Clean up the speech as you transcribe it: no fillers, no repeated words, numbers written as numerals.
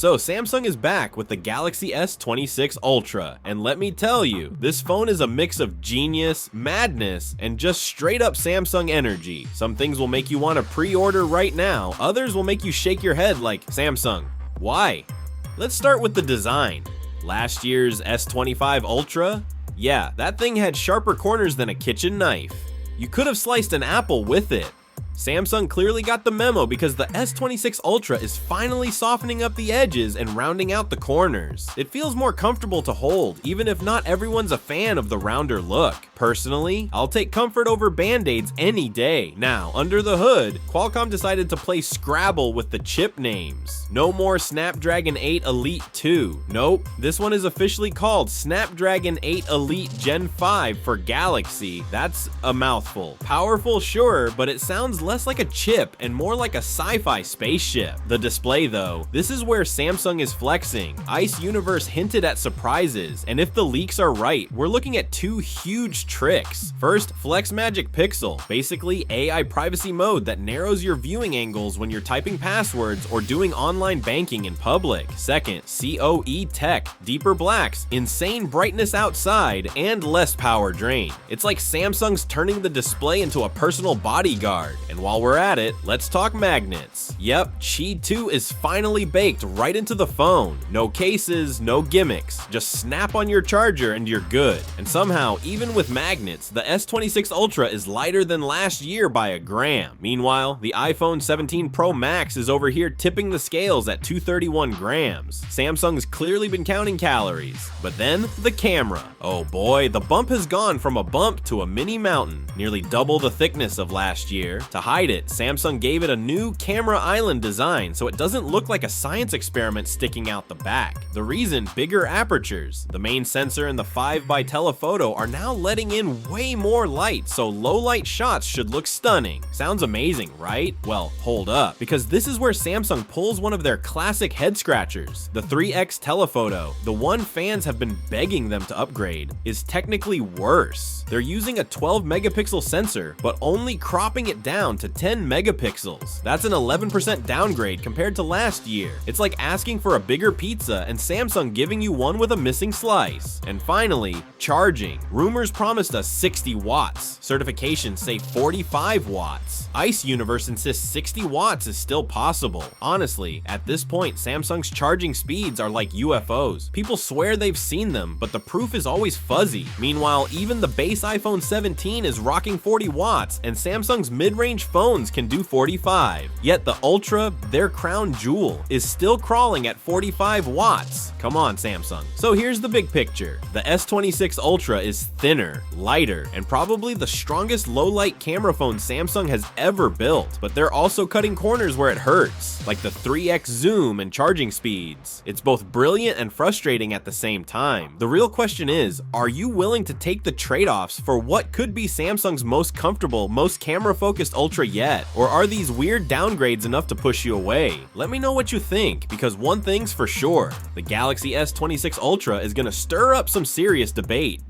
So Samsung is back with the Galaxy S26 Ultra, and let me tell you, this phone is a mix of genius, madness, and just straight up Samsung energy. Some things will make you want to pre-order right now, others will make you shake your head like, Samsung, why? Let's start with the design. Last year's S25 Ultra? Yeah, that thing had sharper corners than a kitchen knife. You could have sliced an apple with it. Samsung clearly got the memo because the S26 Ultra is finally softening up the edges and rounding out the corners. It feels more comfortable to hold, even if not everyone's a fan of the rounder look. Personally, I'll take comfort over band-aids any day. Now, under the hood, Qualcomm decided to play Scrabble with the chip names. No more Snapdragon 8 Elite 2. Nope, this one is officially called Snapdragon 8 Elite Gen 5 for Galaxy. That's a mouthful. Powerful, sure, but it sounds less like a chip and more like a sci-fi spaceship. The display though, this is where Samsung is flexing. Ice Universe hinted at surprises, and if the leaks are right, we're looking at two huge tricks. First, Flex Magic Pixel, basically AI privacy mode that narrows your viewing angles when you're typing passwords or doing online banking in public. Second, COE Tech, deeper blacks, insane brightness outside, and less power drain. It's like Samsung's turning the display into a personal bodyguard. And while we're at it, let's talk magnets. Yep, Qi 2 is finally baked right into the phone. No cases, no gimmicks. Just snap on your charger and you're good. And somehow, even with magnets, the S26 Ultra is lighter than last year by a gram. Meanwhile, the iPhone 17 Pro Max is over here tipping the scales at 231 grams. Samsung's clearly been counting calories. But then, the camera. Oh boy, the bump has gone from a bump to a mini mountain, nearly double the thickness of last year. To hide it, Samsung gave it a new camera island design so it doesn't look like a science experiment sticking out the back. The reason? Bigger apertures. The main sensor and the 5x telephoto are now letting in way more light, so low light shots should look stunning. Sounds amazing, right? Well, hold up, because this is where Samsung pulls one of their classic head scratchers. The 3x telephoto, the one fans have been begging them to upgrade, is technically worse. They're using a 12 megapixel sensor, but only cropping it down to 10 megapixels. That's an 11% downgrade compared to last year. It's like asking for a bigger pizza and Samsung giving you one with a missing slice. And finally, charging. Rumors promised us 60 watts. Certifications say 45 watts. Ice Universe insists 60 watts is still possible. Honestly, at this point, Samsung's charging speeds are like UFOs. People swear they've seen them, but the proof is always fuzzy. Meanwhile, even the base iPhone 17 is rocking 40 watts, and Samsung's mid-range phones can do 45. Yet the Ultra, their crown jewel, is still crawling at 45 watts. Come on, Samsung. So here's the big picture. The S26 Ultra is thinner, lighter, and probably the strongest low-light camera phone Samsung has ever built. But they're also cutting corners where it hurts, like the 3x zoom and charging speeds. It's both brilliant and frustrating at the same time. The real question is, are you willing to take the trade-offs for what could be Samsung's most comfortable, most camera-focused Ultra yet? Or are these weird downgrades enough to push you away? Let me know what you think, because one thing's for sure, the Galaxy S26 Ultra is gonna stir up some serious debate.